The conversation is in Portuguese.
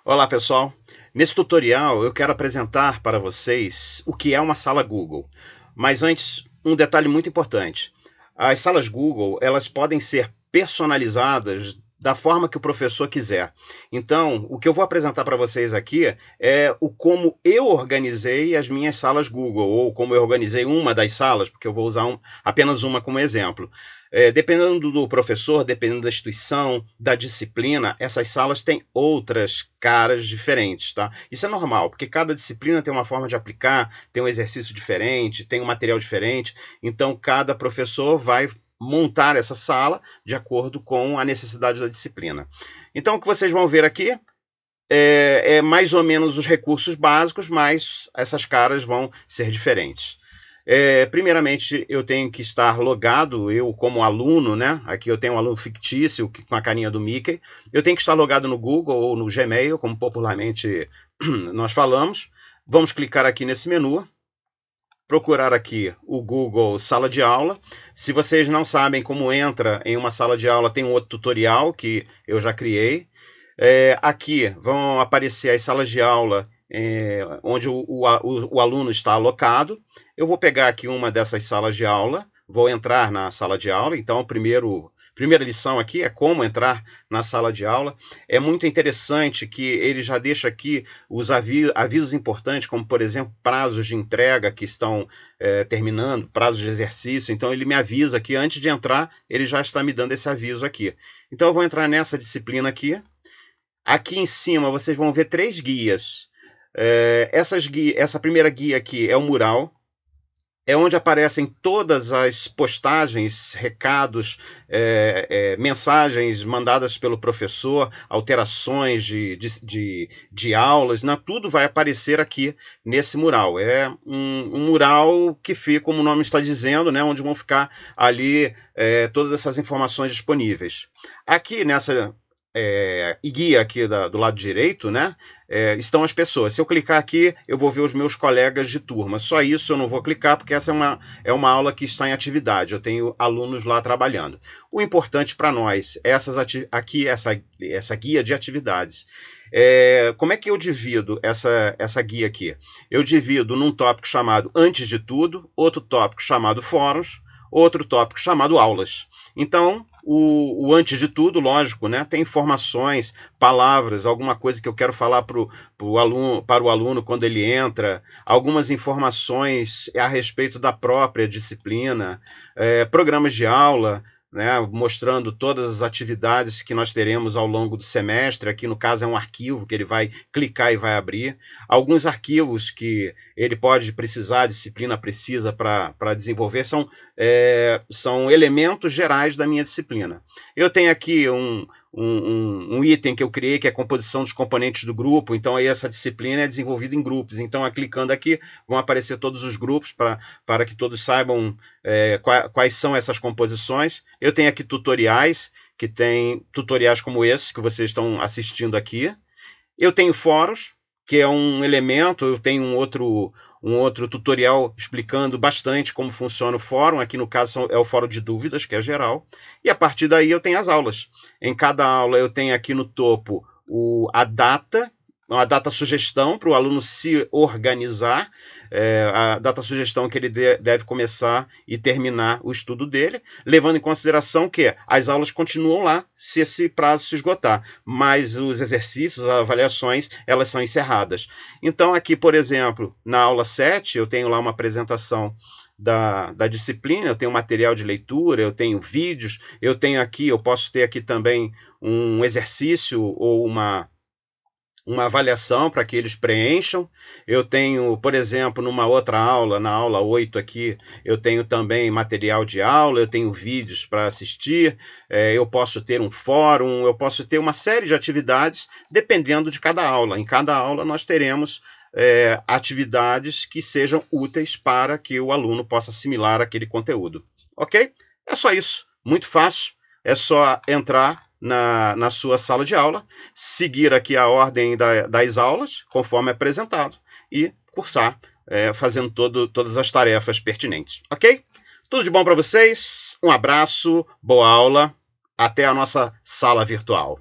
Olá pessoal, nesse tutorial eu quero apresentar para vocês o que é uma sala Google. Mas antes, um detalhe muito importante. As salas Google, elas podem ser personalizadas da forma que o professor quiser. Então, o que eu vou apresentar para vocês aqui é o como eu organizei as minhas salas Google, ou como eu organizei uma das salas, porque eu vou usar apenas uma como exemplo. Dependendo do professor, dependendo da instituição, da disciplina, essas salas têm outras caras diferentes, tá? Isso é normal, porque cada disciplina tem uma forma de aplicar, tem um exercício diferente, tem um material diferente, então cada professor vai montar essa sala de acordo com a necessidade da disciplina. Então o que vocês vão ver aqui é mais ou menos os recursos básicos, mas essas caras vão ser diferentes. Primeiramente, eu tenho que estar logado, eu como aluno, né? Aqui eu tenho um aluno fictício com a carinha do Mickey. Eu tenho que estar logado no Google ou no Gmail, como popularmente nós falamos. Vamos clicar aqui nesse menu, procurar aqui o Google Sala de Aula. Se vocês não sabem como entra em uma sala de aula, tem um outro tutorial que eu já criei. Aqui vão aparecer as salas de aula onde o aluno está alocado. Eu vou pegar aqui uma dessas salas de aula, vou entrar na sala de aula. Então, primeira lição aqui é como entrar na sala de aula. É muito interessante que ele já deixa aqui os avisos importantes, como, por exemplo, prazos de entrega que estão terminando, prazos de exercício. Então, ele me avisa que antes de entrar, ele já está me dando esse aviso aqui. Então, eu vou entrar nessa disciplina aqui. Aqui em cima, vocês vão ver 3 guias. Essa primeira guia aqui é o mural. É onde aparecem todas as postagens, recados, mensagens mandadas pelo professor, alterações de aulas, né? Tudo vai aparecer aqui nesse mural. É um mural que fica, como o nome está dizendo, né? Onde vão ficar ali todas essas informações disponíveis. Aqui nessa guia aqui do lado direito, né? Estão as pessoas. Se eu clicar aqui, eu vou ver os meus colegas de turma. Só isso eu não vou clicar, porque essa é uma aula que está em atividade. Eu tenho alunos lá trabalhando. O importante para nós é essa guia de atividades. Como é que eu divido essa guia aqui? Eu divido num tópico chamado Antes de Tudo, outro tópico chamado Fóruns, outro tópico chamado Aulas. Então, o antes de tudo, lógico, né, tem informações, palavras, alguma coisa que eu quero falar para o aluno quando ele entra, algumas informações a respeito da própria disciplina, programas de aula, né, mostrando todas as atividades que nós teremos ao longo do semestre. Aqui no caso é um arquivo que ele vai clicar e vai abrir. Alguns arquivos que ele pode precisar, a disciplina precisa para desenvolver, são elementos gerais da minha disciplina. Eu tenho aqui um item que eu criei, que é a composição dos componentes do grupo. Então aí essa disciplina é desenvolvida em grupos. Então, clicando aqui, vão aparecer todos os grupos para que todos saibam quais são essas composições. Eu tenho aqui tutoriais, que tem tutoriais como esse que vocês estão assistindo aqui. Eu tenho fóruns, que é um elemento. Eu tenho um outro tutorial explicando bastante como funciona o fórum. Aqui no caso é o fórum de dúvidas, que é geral. E a partir daí eu tenho as aulas. Em cada aula eu tenho aqui no topo a data, uma data sugestão para o aluno se organizar, a data sugestão que ele deve começar e terminar o estudo dele, levando em consideração que as aulas continuam lá se esse prazo se esgotar, mas os exercícios, as avaliações, elas são encerradas. Então aqui, por exemplo, na aula 7, eu tenho lá uma apresentação da disciplina, eu tenho material de leitura, eu tenho vídeos, eu posso ter aqui também um exercício ou uma avaliação para que eles preencham. Eu tenho, por exemplo, numa outra aula, na aula 8 aqui, eu tenho também material de aula, eu tenho vídeos para assistir, eu posso ter um fórum, eu posso ter uma série de atividades, dependendo de cada aula. Em cada aula nós teremos atividades que sejam úteis para que o aluno possa assimilar aquele conteúdo. Ok? É só isso. Muito fácil. É só entrar na sua sala de aula, seguir aqui a ordem das aulas, conforme apresentado, e cursar, fazendo todas as tarefas pertinentes. Ok? Tudo de bom para vocês, um abraço, boa aula, até a nossa sala virtual.